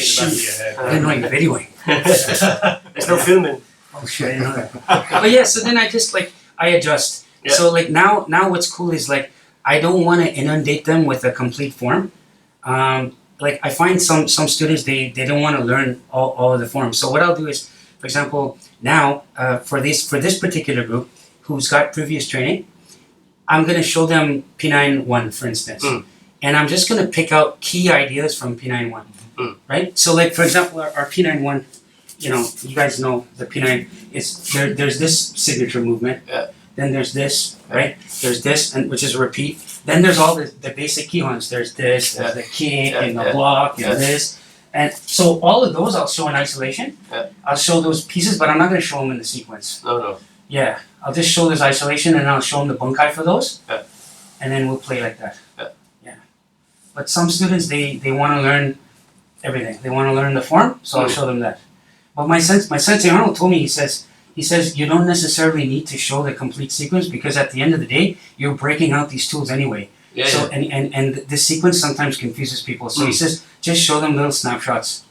in the back of your head. I didn't know you're videoing. There's no filming. Oh shit, I didn't know that. But yeah, so then I just I adjust. Yeah. So now what's cool is I don't want to inundate them with a complete form. I find some students they don't want to learn all of the forms. So what I'll do is, for example, now for this particular group who's got previous training, I'm going to show them P91, for instance, and I'm just going to pick out key ideas from P91, right? So for example, our P91, you guys know the P9 is there's this signature movement. Yeah. Then there's this, right? There's this, and which is a repeat. Then there's all the basic key ones. There's this, there's the kick, and the block, and this. And so all of those I'll show in isolation. Yeah. I'll show those pieces, but I'm not going to show them in the sequence. No. Yeah, I'll just show this isolation, and I'll show them the bunkai for those. Yeah. And then we'll play like that. Yeah. But some students, they want to learn everything. They want to learn the form, so I'll show them that. But my sensei Arnold told me, he says you don't necessarily need to show the complete sequence because at the end of the day, you're breaking out these tools anyway. Yeah, so and this sequence sometimes confuses people. So he says just show them little snapshots.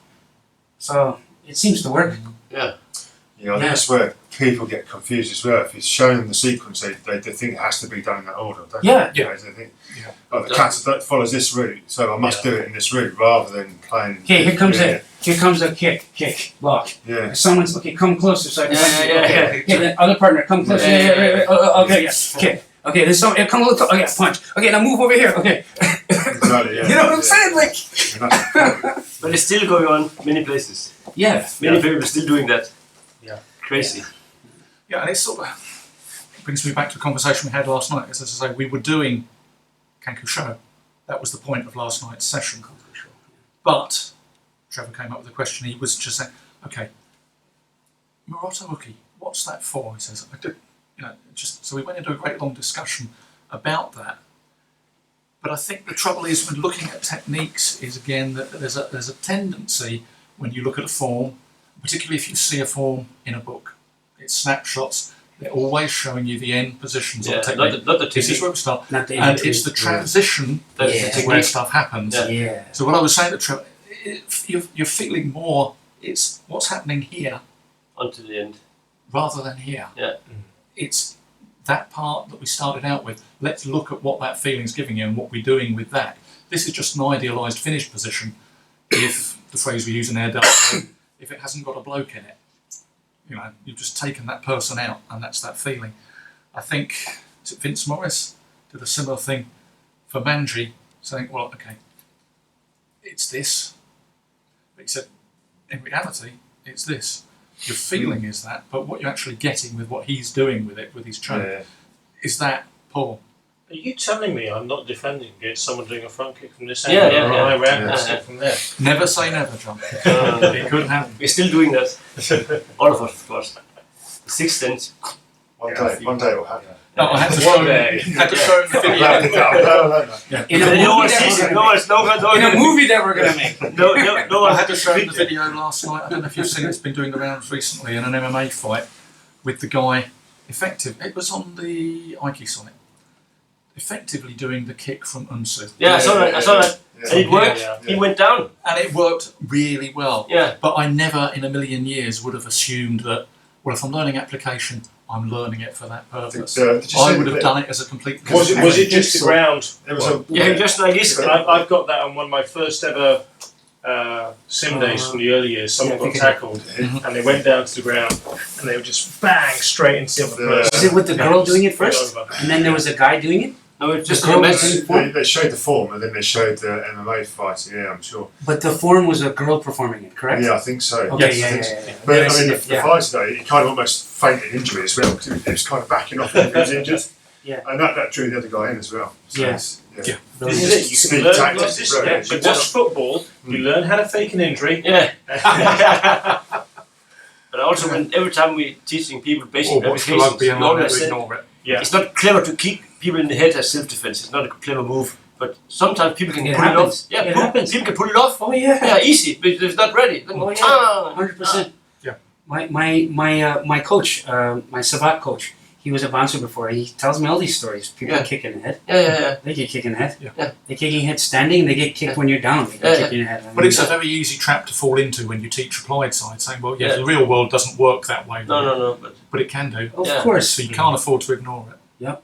So it seems to work. Yeah. I think that's where people get confused as well. If you're showing them the sequence, they think it has to be done in that order. Don't Yeah. They? They think, the Kata follows this route, so I must do it in this route rather than playing. Okay, here comes Here comes a kick, block. Yeah. Someone's come closer so I can Yeah. the other partner, come closer. Okay, yes. Kick. Okay, there's some come a little oh yeah, punch. Okay, now move over here. Okay. Exactly, yeah. You know what I'm saying? But it's still going on many places. Yeah. Many people are still doing that. Yeah. Crazy. Yeah, and it sort of brings me back to a conversation we had last night. As I say, we were doing Kankusho. That was the point of last night's session. But Trevor came up with a question. He was just saying, okay, Moroto Uki, what's that for? He says, I did, so we went into a great long discussion about that. But I think the trouble is when looking at techniques is again that there's a tendency when you look at a form, particularly if you see a form in a book, it's snapshots. They're always showing you the end positions of the technique. Not the This is technique. where we start, Not the and it's the transition Yeah. where stuff happens. Yeah. So what I was saying to Trevor, you're feeling more. It's what's happening here Until the end. rather than here. Yeah. It's that part that we started out with. Let's look at what that feeling's giving you and what we're doing with that. This is just an idealised finish position. If the phrase we use in air dance, if it hasn't got a bloke in it, you've just taken that person out, and that's that feeling. I think is it Vince Morris did a similar thing for Manji, saying, well, okay, it's this. But he said, in reality, it's this. Your feeling is that, but what you're actually getting with what he's doing with it, with his choke, is that pull. Are you telling me I'm not defending against someone doing a front kick from this Yeah, angle? yeah, I yeah. ran this from there. Never say never, John. It could happen. We're still doing that. All of us, of course. Sixth sense. One day it will happen. No, I had to One show day. him the video. In a No movie one that sees we're it. gonna In a movie that we're gonna make. No I one had to show him the video last night. I don't know if you've seen it. It's been doing the rounds recently in an MMA fight with the guy. It was on the Aiki site. Effectively doing the kick from Unsu. Yeah, I saw that. And it worked. Yeah. He went down. And it worked really well. Yeah. But I never in a million years would have assumed that, well, if I'm learning application, I'm learning it for that purpose. Did you I see would the have bit? done it as a complete... Was it just the ground? It was Yeah, just like this. I've got that on one of my first ever sim days from the early years. Someone got tackled and they went down to the ground and they were just bang straight into the other person. Was it with the girl doing it first? Over. And then there was a guy doing it? No, it's just The girl a was mess. doing it? They showed the form and then they showed the MMA fight. Yeah, I'm sure. But the form was a girl performing it, correct? Yeah, I think so. Okay, Yes, I think yeah. so. But I mean, the Yeah. fight today, he kind of almost feinted injury as well because it was kind of backing off if he was injured. Yeah. And that drew the other guy in as well. So Yeah. it's- Yeah. This is it. You Speed can learn tactics this. as well, Yeah. yeah. You watch football. You learn how to fake an injury. Yeah. But also, every time we're teaching people basic Or watch the applications, rugby and we learn always to say ignore it. Yeah. it's not clever to kick people in the head as self-defense. It's not a clever move. But sometimes people can It pull happens. it off. Yeah, It happens. people can pull it off. Oh yeah. Yeah, easy. But if it's not ready, then Oh, yeah. ah, 100%. Yeah. My coach, my Savat coach, he was a bouncer before. He tells me all these stories. People Yeah. kick in the head. Yeah. They get kicked in the head. Yeah. They kick in the head standing. They get kicked when you're down. They get kicked in the head. I But mean, it's a very easy trap to fall into when you teach applied side, saying, well, Yeah. the real world doesn't work that way. No, but But it can do. of Yeah. course. So you can't afford to ignore it. Yep.